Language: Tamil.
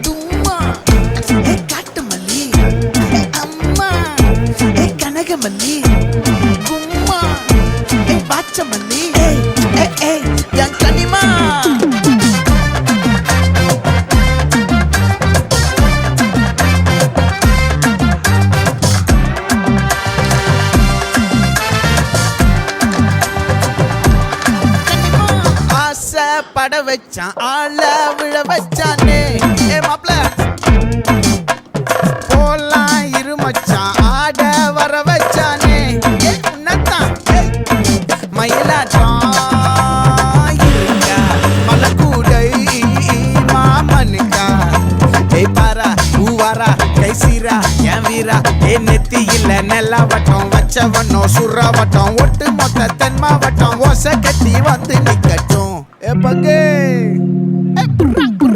தும்மா ஏ காட்டு மல்லி ஏ அம்மா ஏ கனகமல்லி கும்மா ஏ பாச்ச மல்லி ஏ என் கனிமா பட வச்சான் ஆள விழ வச்சானே ஏ மாப்ள போலாம் இருமச்சான் ஆட வர வச்சானே ஏ உன்னத்தான் மயிலாட்டம் இருக்கா மலக்கூடை மாமனுக்கா ஏய் பாரா பூவாரா கைசீரா என் வீரா ஏ நெத்தி இல்ல நெல்லா வட்டம் வச்சவனோ சுறா வட்டம் ஒட்டு மொத்த தென் மாவட்டம் ஓசை கட்டி வந்து நிக்கட்டும். É pra quem?